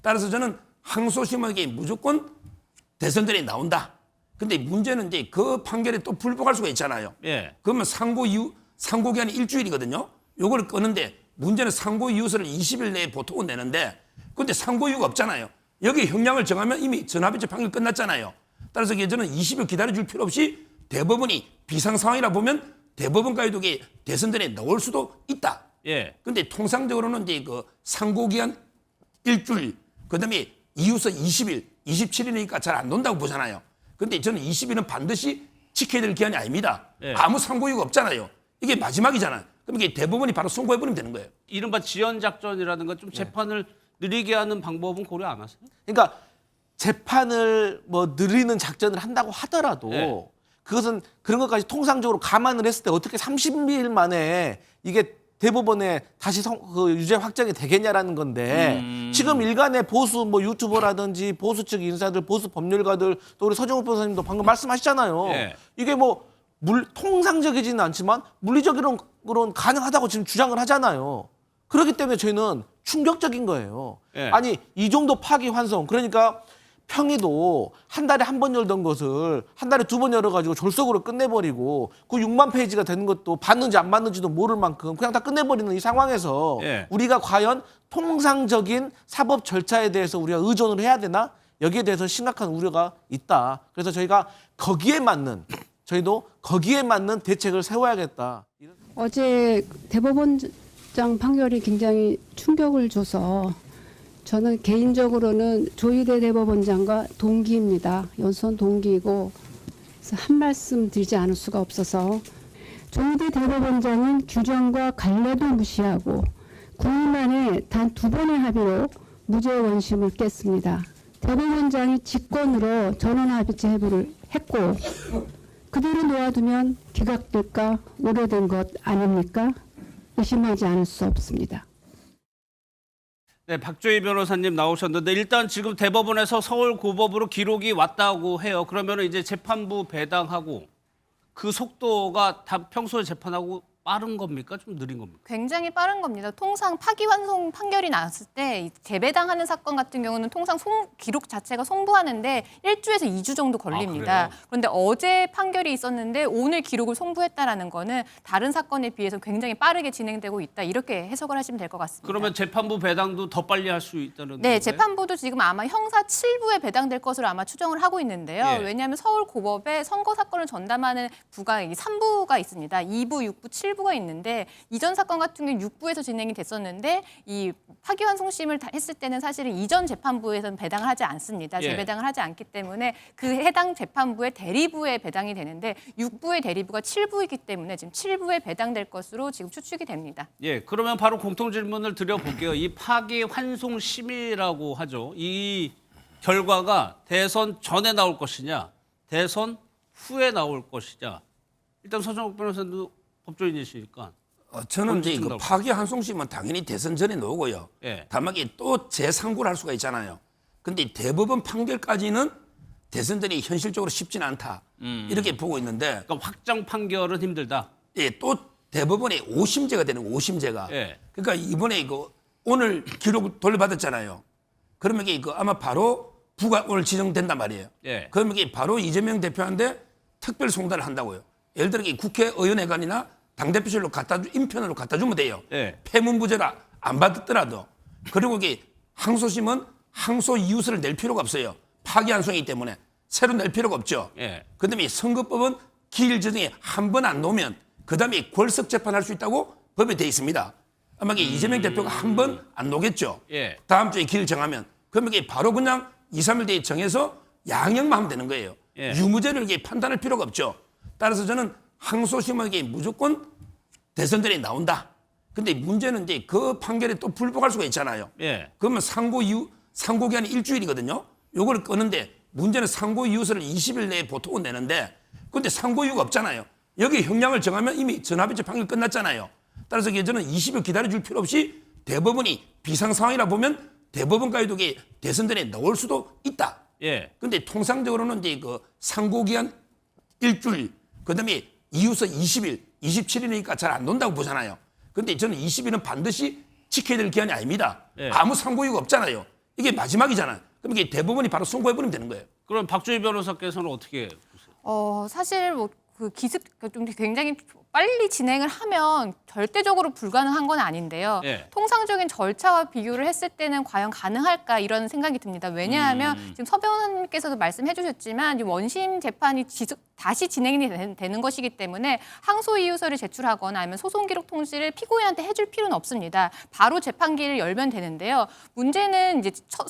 따라서 저는 항소심에게 무조건 대선전이 나온다. 근데 문제는 이제 그 판결에 또 불복할 수가 있잖아요. 예. 그러면 상고 기한이 일주일이거든요. 요걸 끄는데 문제는 상고 이유서를 20일 내에 보통은 내는데 근데 상고 이유가 없잖아요. 여기 형량을 정하면 이미 전합의체 판결 끝났잖아요. 따라서 저는 20일 기다려줄 필요 없이 대법원이 비상 상황이라 보면 대법원까지도 대선전에 나올 수도 있다. 예. 근데 통상적으로는 이제 그 상고 기한 일주일, 그다음에 이유서 20일, 27일이니까 잘 안 논다고 보잖아요. 근데 저는 20일은 반드시 지켜야 될 기한이 아닙니다. 예. 아무 상고 이유가 없잖아요. 이게 마지막이잖아요. 그럼 이게 대법원이 바로 선고해버리면 되는 거예요. 이른바 지연작전이라든가 좀 재판을 느리게 하는 방법은 고려 안 하세요? 그러니까 재판을 뭐 느리는 작전을 한다고 하더라도 네. 그것은 그런 것까지 통상적으로 감안을 했을 때 어떻게 30일 만에 이게 대법원에 다시 유죄 확정이 되겠냐라는 건데 지금 일간의 보수 뭐 유튜버라든지 보수 측 인사들, 보수 법률가들 또 우리 서정욱 변호사님도 방금 말씀하시잖아요. 네. 이게 뭐 통상적이지는 않지만 물리적으로는 가능하다고 지금 주장을 하잖아요. 그렇기 때문에 저희는 충격적인 거예요. 네. 아니 이 정도 파기환송 그러니까 평의도 한 달에 한 번 열던 것을 한 달에 두 번 열어가지고 졸속으로 끝내버리고 그 6만 페이지가 되는 것도 받는지 안 받는지도 모를 만큼 그냥 다 끝내버리는 이 상황에서 예. 우리가 과연 통상적인 사법 절차에 대해서 우리가 의존을 해야 되나? 여기에 대해서 심각한 우려가 있다. 그래서 저희가 저희도 거기에 맞는 대책을 세워야겠다. 어제 대법원장 판결이 굉장히 충격을 줘서 저는 개인적으로는 조희대 대법원장과 동기입니다. 연수원 동기이고 그래서 한 말씀 드리지 않을 수가 없어서 조희대 대법원장은 규정과 관례도 무시하고 9일 만에 단 2번의 합의로 무죄 원심을 깼습니다. 대법원장이 직권으로 전원합의체 해부를 했고 그대로 놓아두면 기각될까 오래된 것 아닙니까? 의심하지 않을 수 없습니다. 네, 박조희 변호사님 나오셨는데 일단 지금 대법원에서 서울고법으로 기록이 왔다고 해요. 그러면 이제 재판부 배당하고 그 속도가 다 평소에 재판하고 빠른 겁니까? 좀 느린 겁니까? 굉장히 빠른 겁니다. 통상 파기환송 판결이 나왔을 때 재배당하는 사건 같은 경우는 통상 기록 자체가 송부하는데 1주에서 2주 정도 걸립니다. 그런데 어제 판결이 있었는데 오늘 기록을 송부했다라는 거는 다른 사건에 비해서 굉장히 빠르게 진행되고 있다. 이렇게 해석을 하시면 될 것 같습니다. 그러면 재판부 배당도 더 빨리 할 수 있다는 네, 건가요? 재판부도 지금 아마 형사 7부에 배당될 것으로 아마 추정을 하고 있는데요. 예. 왜냐하면 서울고법에 선거 사건을 전담하는 부가 3부가 있습니다. 2부, 6부, 7부가 있는데 이전 사건 같은 경우는 6부에서 진행이 됐었는데 이 파기환송심을 했을 때는 사실은 이전 재판부에서는 배당을 하지 않습니다. 예. 재배당을 하지 않기 때문에 그 해당 재판부의 대리부에 배당이 되는데 6부의 대리부가 7부이기 때문에 지금 7부에 배당될 것으로 지금 추측이 됩니다. 예, 그러면 바로 공통 질문을 드려볼게요. 이 파기환송심이라고 하죠. 이 결과가 대선 전에 나올 것이냐, 대선 후에 나올 것이냐. 일단 서정욱 변호사도 법조인이시니까. 저는 이제 그 언제쯤 파기환송심은 당연히 대선 전에 나오고요. 예. 다만 이게 또 재상고를 할 수가 있잖아요. 근데 대법원 판결까지는 대선 전이 현실적으로 쉽지는 않다. 이렇게 보고 있는데 그러니까 확정 판결은 힘들다. 예, 또 대법원에 오심제가 되는 거예요, 오심제가. 예. 그러니까 이번에 오늘 기록 돌려받았잖아요. 그러면 이게 아마 바로 부가 오늘 지정된단 말이에요. 예. 그러면 이게 바로 이재명 대표한테 특별 송달을 한다고요. 예를 들어 국회의원회관이나 당대표실로 인편으로 갖다 주면 돼요. 예. 폐문부제라 안 받았더라도. 그리고 이게 항소심은 항소 이유서를 낼 필요가 없어요. 파기환송이기 때문에 새로 낼 필요가 없죠. 예. 그다음에 선거법은 기일 저정에 한 번 안 놓으면 그다음에 골석 재판할 수 있다고 법에 돼 있습니다. 아마 이게 이재명 대표가 한 번 안 놓겠죠. 예. 다음 주에 기일 정하면 그러면 이게 바로 그냥 2, 3일 뒤에 정해서 양형만 하면 되는 거예요. 예. 유무죄를 이게 판단할 필요가 없죠. 따라서 저는 항소심에게 무조건 대선전이 나온다. 근데 문제는 이제 그 판결에 또 불복할 수가 있잖아요. 예. 그러면 상고 기한이 일주일이거든요. 요걸 끄는데 문제는 상고 이유서를 20일 내에 보통은 내는데 근데 상고 이유가 없잖아요. 여기 형량을 정하면 이미 전합의체 판결 끝났잖아요. 따라서 저는 20일 기다려줄 필요 없이 대법원이 비상 상황이라 보면 대법원까지도 대선전에 나올 수도 있다. 예. 근데 통상적으로는 이제 그 상고 기한 일주일, 그다음에 이유서 20일, 27일이니까 잘 안 논다고 보잖아요. 근데 저는 20일은 반드시 지켜야 될 기한이 아닙니다. 예. 아무 상고 이유가 없잖아요. 이게 마지막이잖아요. 그럼 이게 대법원이 바로 선고해버리면 되는 거예요. 그럼 박주희 변호사께서는 어떻게 보세요? 사실 뭐 그 좀 굉장히 빨리 진행을 하면 절대적으로 불가능한 건 아닌데요. 예. 통상적인 절차와 비교를 했을 때는 과연 가능할까 이런 생각이 듭니다. 왜냐하면 지금 서 변호사님께서도 말씀해 주셨지만 이 원심 재판이 다시 진행이 되는 것이기 때문에 항소 이유서를 제출하거나 아니면 소송 기록 통지를 피고인한테 해줄 필요는 없습니다. 바로 재판기를 열면 되는데요. 문제는 이제 첫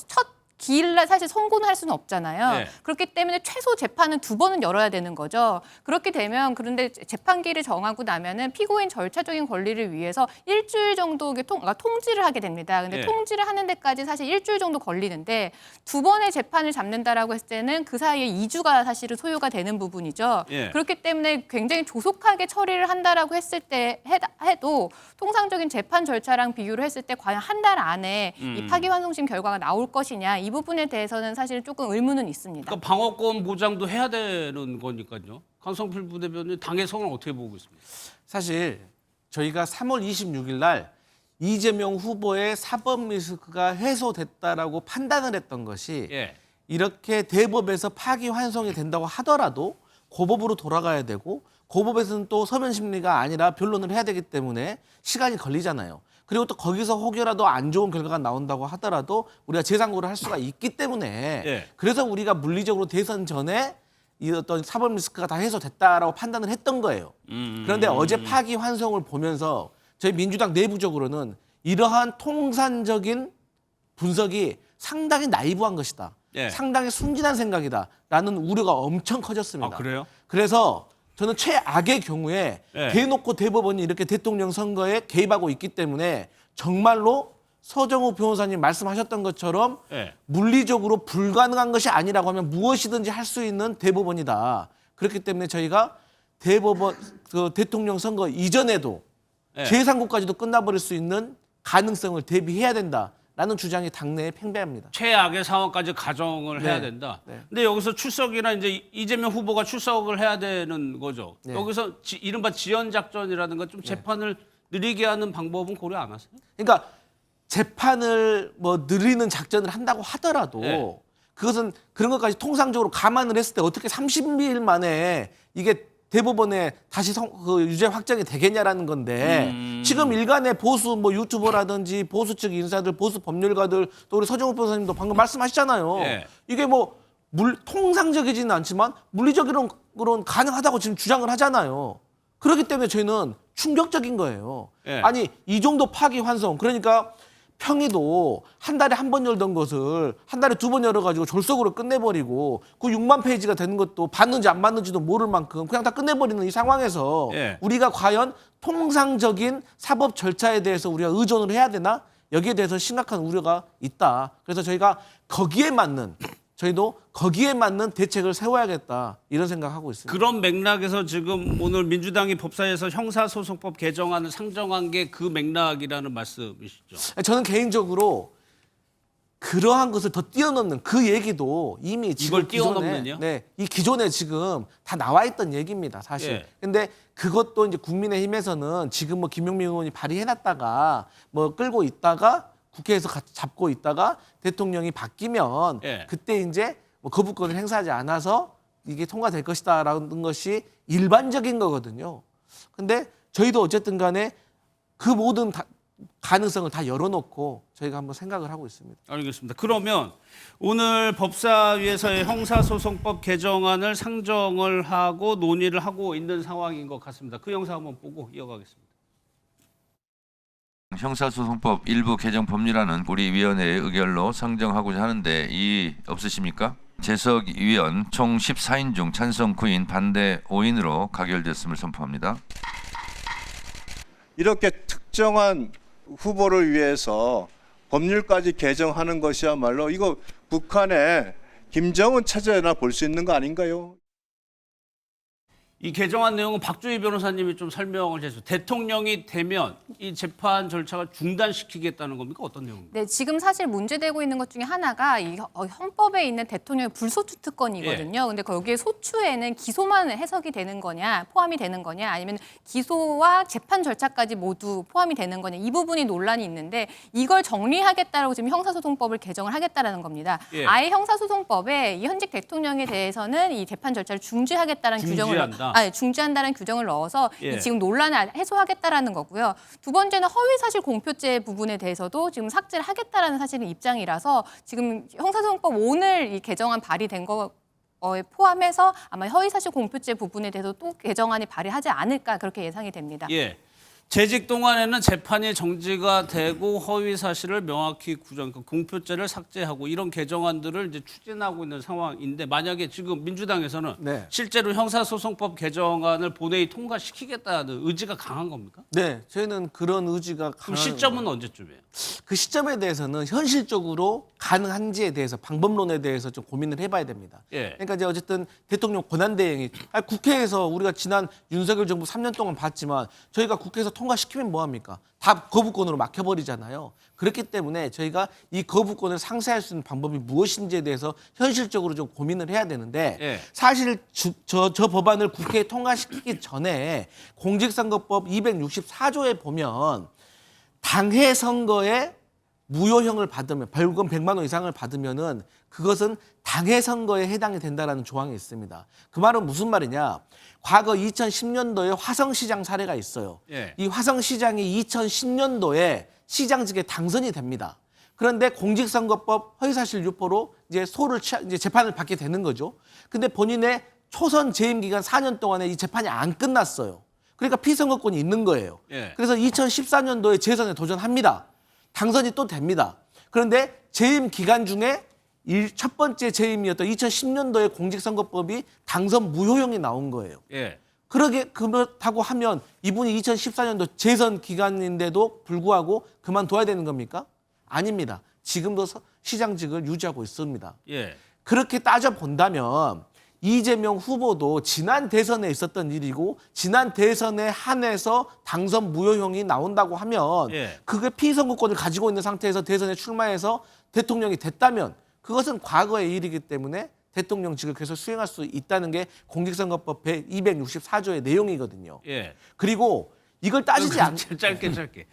기일날 사실 선고는 할 수는 없잖아요. 네. 그렇기 때문에 최소 재판은 2번은 열어야 되는 거죠. 그렇게 되면 그런데 재판기를 정하고 나면은 피고인 절차적인 권리를 위해서 일주일 정도 통지를 하게 됩니다. 근데 네. 통지를 하는 데까지 사실 일주일 정도 걸리는데 2번의 재판을 잡는다라고 했을 때는 그 사이에 2주가 사실은 소요가 되는 부분이죠. 네. 그렇기 때문에 굉장히 조속하게 처리를 한다라고 했을 때 해도 통상적인 재판 절차랑 비교를 했을 때 과연 한 달 안에 이 파기환송심 결과가 나올 것이냐 이 부분에 대해서는 사실 조금 의문은 있습니다. 그러니까 방어권 보장도 해야 되는 거니까요. 강성필 부대변인 당의 성을 어떻게 보고 있습니까? 사실 저희가 3월 26일 날 이재명 후보의 사법 리스크가 해소됐다라고 판단을 했던 것이 예. 이렇게 대법에서 파기환송이 된다고 하더라도 고법으로 돌아가야 되고 고법에서는 또 서면 심리가 아니라 변론을 해야 되기 때문에 시간이 걸리잖아요. 그리고 또 거기서 혹여라도 안 좋은 결과가 나온다고 하더라도 우리가 재상고를 할 수가 있기 때문에 예. 그래서 우리가 물리적으로 대선 전에 이 어떤 사법 리스크가 다 해소됐다라고 판단을 했던 거예요. 그런데 어제 파기환송을 보면서 저희 민주당 내부적으로는 이러한 통산적인 분석이 상당히 나이브한 것이다. 예. 상당히 순진한 생각이다라는 우려가 엄청 커졌습니다. 아, 그래요? 그래서 저는 최악의 경우에 예. 대놓고 대법원이 이렇게 대통령 선거에 개입하고 있기 때문에 정말로 서정우 변호사님 말씀하셨던 것처럼 예. 물리적으로 불가능한 것이 아니라고 하면 무엇이든지 할 수 있는 대법원이다. 그렇기 때문에 저희가 대법원 그 대통령 선거 이전에도 예. 재상고까지도 끝나버릴 수 있는 가능성을 대비해야 된다라는 주장이 당내에 팽배합니다. 최악의 상황까지 가정을 해야 된다. 네. 근데 여기서 출석이나 이제 이재명 후보가 출석을 해야 되는 거죠. 네. 여기서 이른바 지연 작전이라든가 좀 재판을 느리게 하는 방법은 고려 안 하세요? 그러니까 재판을 뭐 느리는 작전을 한다고 하더라도 네. 그것은 그런 것까지 통상적으로 감안을 했을 때 어떻게 30일 만에 이게 대법원에 다시 유죄 확정이 되겠냐라는 건데 지금 일간의 보수 뭐 유튜버라든지 보수 측 인사들, 보수 법률가들 또 우리 서정우 변호사님도 방금 말씀하셨잖아요. 네. 이게 뭐 통상적이지는 않지만 물리적으로는 가능하다고 지금 주장을 하잖아요. 그렇기 때문에 저희는 충격적인 거예요. 네. 아니 이 정도 파기환송 그러니까 평의도 한 달에 한 번 열던 것을 한 달에 2번 열어가지고 졸속으로 끝내버리고 그 6만 페이지가 되는 것도 받는지 안 받는지도 모를 만큼 그냥 다 끝내버리는 이 상황에서 예. 우리가 과연 통상적인 사법 절차에 대해서 우리가 의존을 해야 되나? 여기에 대해서 심각한 우려가 있다. 그래서 저희가 저희도 거기에 맞는 대책을 세워야겠다. 이런 생각하고 있습니다. 그런 맥락에서 지금 오늘 민주당이 법사위에서 형사소송법 개정안을 상정한 게 그 맥락이라는 말씀이시죠? 저는 개인적으로 그러한 것을 더 뛰어넘는 그 얘기도 이미 지금 이걸 뛰어넘는요? 이 기존에 지금 다 나와 있던 얘기입니다, 사실. 예. 근데 그것도 이제 국민의힘에서는 지금 뭐 김용민 의원이 발의해놨다가 뭐 끌고 있다가 국회에서 잡고 있다가 대통령이 바뀌면 예. 그때 이제 뭐 거부권을 행사하지 않아서 이게 통과될 것이다라는 것이 일반적인 거거든요. 근데 저희도 어쨌든 간에 그 모든 가능성을 다 열어놓고 저희가 한번 생각을 하고 있습니다. 알겠습니다. 그러면 오늘 법사위에서의 형사소송법 개정안을 상정을 하고 논의를 하고 있는 상황인 것 같습니다. 그 영상 한번 보고 이어가겠습니다. 형사소송법 일부 개정 법률안은 우리 위원회의 의결로 상정하고자 하는데 이의 없으십니까? 재석 위원 총 14인 중 찬성 9인, 반대 5인으로 가결됐음을 선포합니다. 이렇게 특정한 후보를 위해서 법률까지 개정하는 것이야말로 이거 북한의 김정은 체제나 볼 수 있는 거 아닌가요? 이 개정안 내용은 박주희 변호사님이 좀 설명을 해주세요. 대통령이 되면 이 재판 절차가 중단시키겠다는 겁니까? 어떤 내용입니까? 네, 지금 사실 문제되고 있는 것 중에 하나가 이 헌법에 있는 대통령의 불소추 특권이거든요. 근데 거기에 소추에는 기소만 해석이 되는 거냐, 포함이 되는 거냐, 아니면 기소와 재판 절차까지 모두 포함이 되는 거냐, 이 부분이 논란이 있는데 이걸 정리하겠다라고 지금 형사소송법을 개정을 하겠다라는 겁니다. 예. 아예 형사소송법에 이 현직 대통령에 대해서는 이 재판 절차를 중지하겠다라는 규정을 중지한다는 규정을 넣어서 예. 이 지금 논란을 해소하겠다라는 거고요. 두 번째는 허위사실 공표죄 부분에 대해서도 지금 삭제를 하겠다라는 사실은 입장이라서 지금 형사소송법 오늘 이 개정안 발의된 거 포함해서 아마 허위사실 공표죄 부분에 대해서 또 개정안이 발의하지 않을까 그렇게 예상이 됩니다. 예. 재직 동안에는 재판이 정지가 되고 허위 사실을 명확히 구정, 공표죄를 삭제하고 이런 개정안들을 이제 추진하고 있는 상황인데 만약에 지금 민주당에서는 네. 실제로 형사소송법 개정안을 본회의 통과시키겠다는 의지가 강한 겁니까? 네, 저희는 그런 의지가 그럼 강한 시점은 언제쯤이에요? 그 시점에 대해서는 현실적으로 가능한지에 대해서 방법론에 대해서 좀 고민을 해봐야 됩니다. 예. 그러니까 이제 어쨌든 대통령 권한대행이 국회에서 우리가 지난 윤석열 정부 3년 동안 봤지만 저희가 국회에서 통과시키면 뭐합니까? 다 거부권으로 막혀버리잖아요. 그렇기 때문에 저희가 이 거부권을 상쇄할 수 있는 방법이 무엇인지에 대해서 현실적으로 좀 고민을 해야 되는데 예. 사실 저 법안을 국회에 통과시키기 전에 공직선거법 264조에 보면 당해 선거에 무효형을 받으면 벌금 100만 원 이상을 받으면은 그것은 당해 선거에 해당이 된다라는 조항이 있습니다. 그 말은 무슨 말이냐? 과거 2010년도에 화성시장 사례가 있어요. 예. 이 화성시장이 2010년도에 시장직에 당선이 됩니다. 그런데 공직선거법 허위사실 유포로 이제 이제 재판을 받게 되는 거죠. 근데 본인의 초선 재임 기간 4년 동안에 이 재판이 안 끝났어요. 그러니까 피선거권이 있는 거예요. 예. 그래서 2014년도에 재선에 도전합니다. 당선이 또 됩니다. 그런데 재임 기간 중에 첫 번째 재임이었던 2010년도에 공직선거법이 당선 무효형이 나온 거예요. 예. 그렇다고 하면 이분이 2014년도 재선 기간인데도 불구하고 그만둬야 되는 겁니까? 아닙니다. 지금도 시장직을 유지하고 있습니다. 예. 그렇게 따져본다면 이재명 후보도 지난 대선에 있었던 일이고 지난 대선에 한해서 당선 무효형이 나온다고 하면 예. 그게 피선거권을 가지고 있는 상태에서 대선에 출마해서 대통령이 됐다면 그것은 과거의 일이기 때문에 대통령직을 계속 수행할 수 있다는 게 공직선거법 264조의 내용이거든요. 예. 그리고 이걸 따지지 않 짧게. 그렇기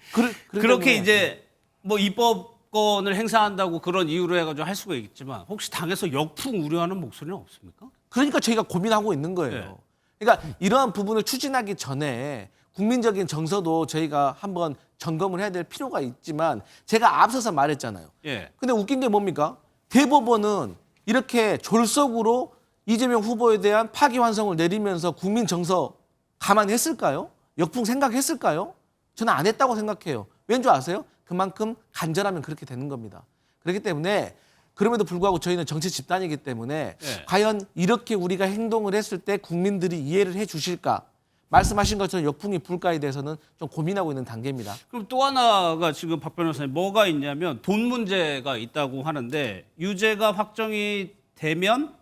그렇게 때문에 이제 뭐 입법권을 행사한다고 그런 이유로 해가지고 할 수가 있지만 혹시 당에서 역풍 우려하는 목소리는 없습니까? 그러니까 저희가 고민하고 있는 거예요. 네. 그러니까 이러한 부분을 추진하기 전에 국민적인 정서도 저희가 한번 점검을 해야 될 필요가 있지만 제가 앞서서 말했잖아요. 예. 근데 웃긴 게 뭡니까? 대법원은 이렇게 졸속으로 이재명 후보에 대한 파기환송을 내리면서 국민 정서 감안했을까요? 역풍 생각했을까요? 저는 안 했다고 생각해요. 왠 줄 아세요? 그만큼 간절하면 그렇게 되는 겁니다. 그렇기 때문에 그럼에도 불구하고 저희는 정치 집단이기 때문에 네. 과연 이렇게 우리가 행동을 했을 때 국민들이 이해를 해 주실까? 말씀하신 것처럼 역풍이 불까에 대해서는 좀 고민하고 있는 단계입니다. 그럼 또 하나가 지금 박 변호사님 뭐가 있냐면 돈 문제가 있다고 하는데 유죄가 확정이 되면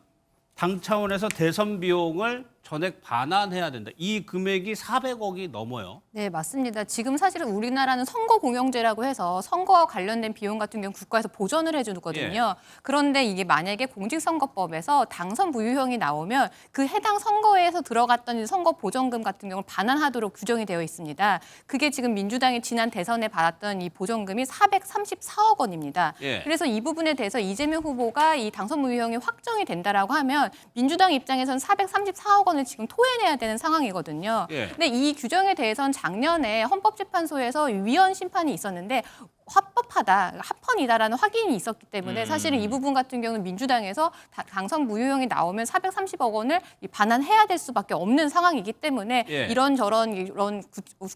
당 차원에서 대선 비용을 전액 반환해야 된다. 이 금액이 400억이 넘어요. 네, 맞습니다. 지금 사실은 우리나라는 선거공영제라고 해서 선거와 관련된 비용 같은 경우 국가에서 보전을 해주거든요. 그런데 이게 만약에 공직선거법에서 당선 무효형이 나오면 그 해당 선거에서 들어갔던 선거 보전금 같은 경우를 반환하도록 규정이 되어 있습니다. 그게 지금 민주당이 지난 대선에 받았던 이 보전금이 434억 원입니다. 예. 그래서 이 부분에 대해서 이재명 후보가 이 당선 무효형이 확정이 된다라고 하면 민주당 입장에서는 434억 원을 지금 토해내야 되는 상황이거든요. 예. 근데 이 규정에 대해서는 작년에 헌법재판소에서 위헌 심판이 있었는데 합법하다, 합헌이다라는 확인이 있었기 때문에 사실은 이 부분 같은 경우는 민주당에서 당선 무효형이 나오면 430억 원을 반환해야 될 수밖에 없는 상황이기 때문에 예. 이런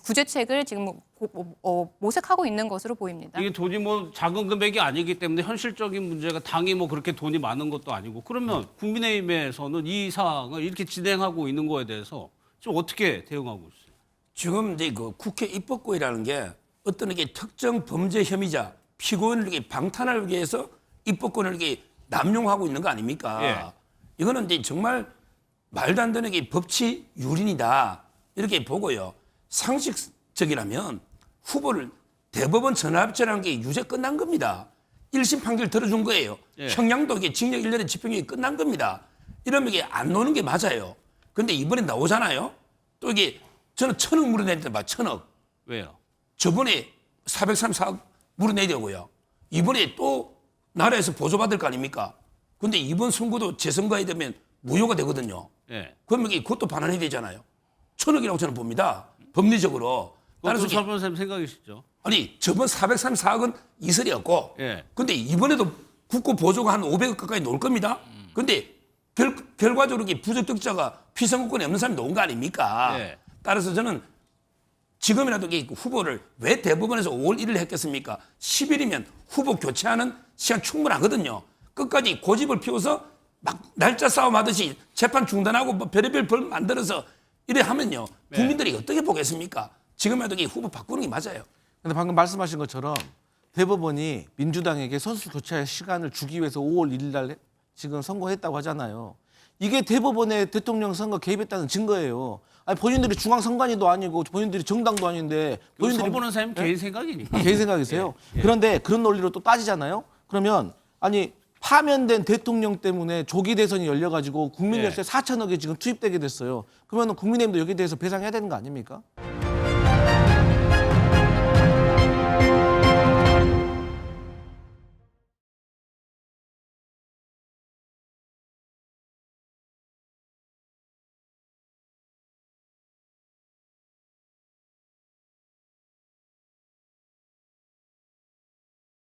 구제책을 지금 모색하고 있는 것으로 보입니다. 이게 돈이 뭐 작은 금액이 아니기 때문에 현실적인 문제가 당이 뭐 그렇게 돈이 많은 것도 아니고 그러면 국민의힘에서는 이 사항을 이렇게 진행하고 있는 거에 대해서 좀 어떻게 대응하고 있어요? 지금 이제 그 국회 입법부라는 게 어떤 이게 특정 범죄 혐의자 피고인을 이렇게 방탄하기 위해서 입법권을 이렇게 남용하고 있는 거 아닙니까? 예. 이거는 이제 정말 말도 안 되는 게 법치 유린이다 이렇게 보고요. 상식적이라면 후보를 대법원 전합제라는 게 유죄 끝난 겁니다. 1심 판결 들어준 거예요. 예. 형량도 이게 징역 1년의 집행유예 끝난 겁니다. 이러면 이게 안 노는 게 맞아요. 근데 이번에 나오잖아요. 또 이게 저는 1,000억 물어내야 된다. 1,000억. 왜요? 저번에 434억 물어내야 되고요. 이번에 또 나라에서 보조받을 거 아닙니까? 근데 이번 선거도 재선거에 되면 무효가 되거든요. 예. 그러면 그것도 반환해야 되잖아요. 1,000억이라고 저는 봅니다. 법리적으로. 그것도 따라서 설 변호사님 생각이시죠? 아니 저번 434억은 이설이었고 예. 근데 이번에도 국고 보조가 한 500억 가까이 나올 겁니다. 근데 결과적으로 이 부적격자가 피선거권이 없는 사람이 나온 거 아닙니까? 예. 따라서 저는 지금이라도 이 후보를 왜 대법원에서 5월 1일 했겠습니까? 10일이면 후보 교체하는 시간 충분하거든요. 끝까지 고집을 피워서 막 날짜 싸움 하듯이 재판 중단하고 뭐 별의별 벌 만들어서 이래 하면요. 국민들이 어떻게 보겠습니까? 지금이라도 이 후보 바꾸는 게 맞아요. 근데 방금 말씀하신 것처럼 대법원이 민주당에게 선수 교체할 시간을 주기 위해서 5월 1일 날 지금 선고했다고 하잖아요. 이게 대법원의 대통령 선거 개입했다는 증거예요. 아니 본인들이 중앙선관위도 아니고 본인들이 정당도 아닌데 본인들이 본인들이 변호사님 개인 생각이니까. 개인 생각이세요. 그런데 그런 논리로 또 따지잖아요. 그러면 아니 파면된 대통령 때문에 조기 대선이 열려가지고 국민 열세 4천억이 지금 투입되게 됐어요. 그러면 국민의힘도 여기에 대해서 배상해야 되는 거 아닙니까?